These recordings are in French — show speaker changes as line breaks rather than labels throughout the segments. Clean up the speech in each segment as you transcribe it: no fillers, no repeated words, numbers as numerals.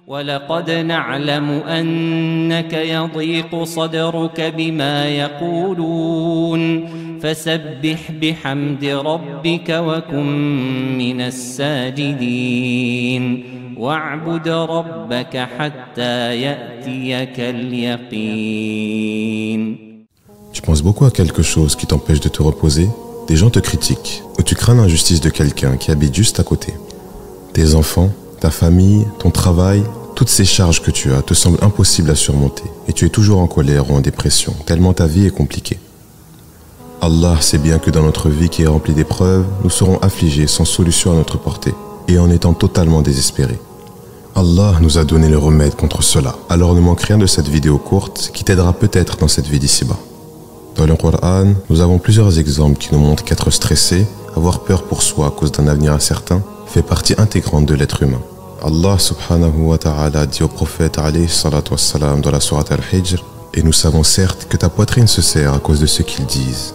ولقد نعلم أنك يضيق صدرك بما يقولون فسبح بحمد ربك وكن من الساجدين واعبد ربك حتى يأتيك اليقين.
Tu penses beaucoup à quelque chose qui t'empêche de te reposer? Des gens te critiquent, ou tu crains l'injustice de quelqu'un qui habite juste à côté. Tes enfants, ta famille, ton travail, toutes ces charges que tu as te semblent impossibles à surmonter et tu es toujours en colère ou en dépression, tellement ta vie est compliquée. Allah sait bien que dans notre vie qui est remplie d'épreuves, nous serons affligés sans solution à notre portée et en étant totalement désespérés. Allah nous a donné le remède contre cela, alors ne manque rien de cette vidéo courte qui t'aidera peut-être dans cette vie d'ici-bas. Dans le Coran, nous avons plusieurs exemples qui nous montrent qu'être stressé, avoir peur pour soi à cause d'un avenir incertain, fait partie intégrante de l'être humain. Allah subhanahu wa ta'ala dit au prophète alayhi salatu wassalam dans la sourate Al-Hijr, et nous savons certes que ta poitrine se serre à cause de ce qu'ils disent.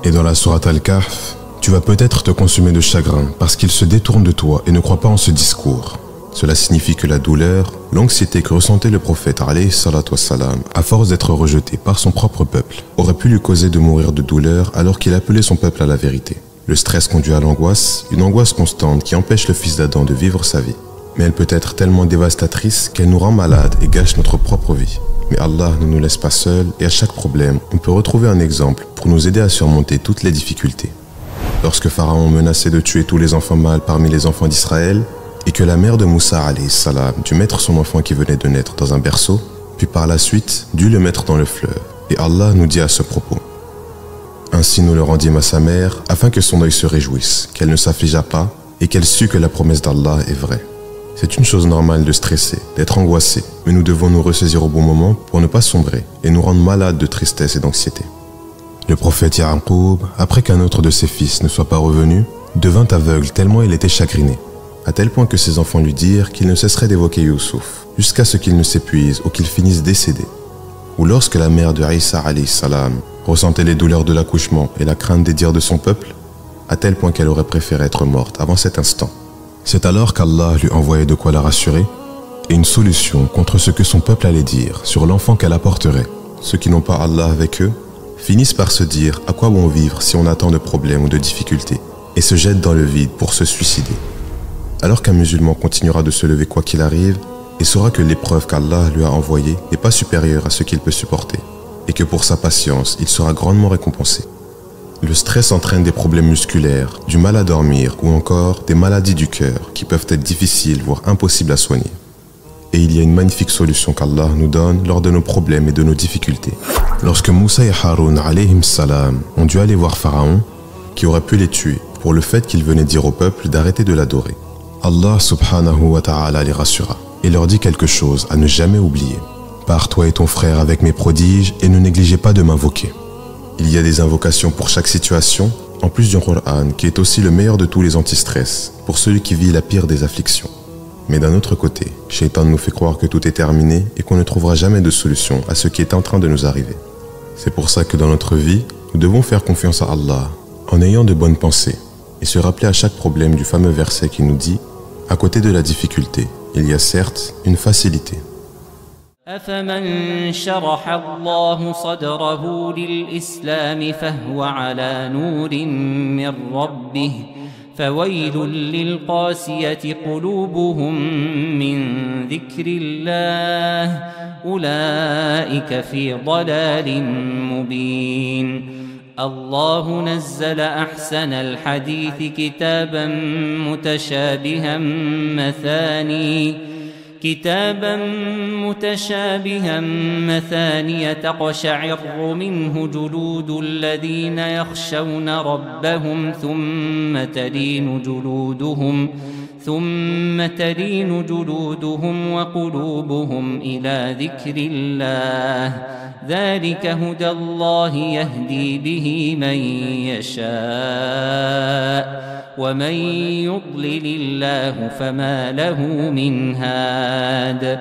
Et dans la sourate Al-Kahf, tu vas peut-être te consumer de chagrin parce qu'ils se détournent de toi et ne croient pas en ce discours. Cela signifie que la douleur, l'anxiété que ressentait le prophète alayhi salatu wassalam, à force d'être rejeté par son propre peuple, aurait pu lui causer de mourir de douleur alors qu'il appelait son peuple à la vérité. Le stress conduit à l'angoisse, une angoisse constante qui empêche le fils d'Adam de vivre sa vie. Mais elle peut être tellement dévastatrice qu'elle nous rend malades et gâche notre propre vie. Mais Allah ne nous laisse pas seuls et à chaque problème, on peut retrouver un exemple pour nous aider à surmonter toutes les difficultés. Lorsque Pharaon menaçait de tuer tous les enfants mâles parmi les enfants d'Israël, et que la mère de Moussa alayhi salam dut mettre son enfant qui venait de naître dans un berceau, puis par la suite dut le mettre dans le fleuve. Et Allah nous dit à ce propos: ainsi nous le rendîmes à sa mère, afin que son œil se réjouisse, qu'elle ne s'affligea pas, et qu'elle sût que la promesse d'Allah est vraie. C'est une chose normale de stresser, d'être angoissé, mais nous devons nous ressaisir au bon moment pour ne pas sombrer et nous rendre malades de tristesse et d'anxiété. Le prophète Ya'qub, après qu'un autre de ses fils ne soit pas revenu, devint aveugle tellement il était chagriné, à tel point que ses enfants lui dirent qu'il ne cesserait d'évoquer Youssouf, jusqu'à ce qu'il ne s'épuise ou qu'il finisse décédé. Ou lorsque la mère de Isa alayhi salam ressentait les douleurs de l'accouchement et la crainte des dires de son peuple, à tel point qu'elle aurait préféré être morte avant cet instant. C'est alors qu'Allah lui envoyait de quoi la rassurer et une solution contre ce que son peuple allait dire sur l'enfant qu'elle apporterait. Ceux qui n'ont pas Allah avec eux finissent par se dire à quoi bon vivre si on a tant de problèmes ou de difficultés et se jettent dans le vide pour se suicider. Alors qu'un musulman continuera de se lever quoi qu'il arrive et saura que l'épreuve qu'Allah lui a envoyée n'est pas supérieure à ce qu'il peut supporter et que pour sa patience, il sera grandement récompensé. Le stress entraîne des problèmes musculaires, du mal à dormir ou encore des maladies du cœur qui peuvent être difficiles voire impossibles à soigner. Et il y a une magnifique solution qu'Allah nous donne lors de nos problèmes et de nos difficultés. Lorsque Moussa et Haroun alayhim salam ont dû aller voir Pharaon, qui aurait pu les tuer pour le fait qu'ils venaient dire au peuple d'arrêter de l'adorer, Allah subhanahu wa ta'ala les rassura et leur dit quelque chose à ne jamais oublier. Pars toi et ton frère avec mes prodiges et ne négligez pas de m'invoquer. Il y a des invocations pour chaque situation, en plus du Coran qui est aussi le meilleur de tous les anti-stress pour celui qui vit la pire des afflictions. Mais d'un autre côté, Shaitan nous fait croire que tout est terminé et qu'on ne trouvera jamais de solution à ce qui est en train de nous arriver. C'est pour ça que dans notre vie, nous devons faire confiance à Allah en ayant de bonnes pensées et se rappeler à chaque problème du fameux verset qui nous dit: à côté de la difficulté, il y a certes une facilité.
أفمن شرح الله صدره للإسلام فهو على نور من ربه فويل للقاسية قلوبهم من ذكر الله أولئك في ضلال مبين. الله نزل أحسن الحديث كتابا متشابها مثانية تقشعر منه جلود الذين يخشون ربهم ثم تلين جلودهم وقلوبهم إلى ذكر الله ذلك هدى الله يهدي به من يشاء ومن يضلل الله فما له من هاد.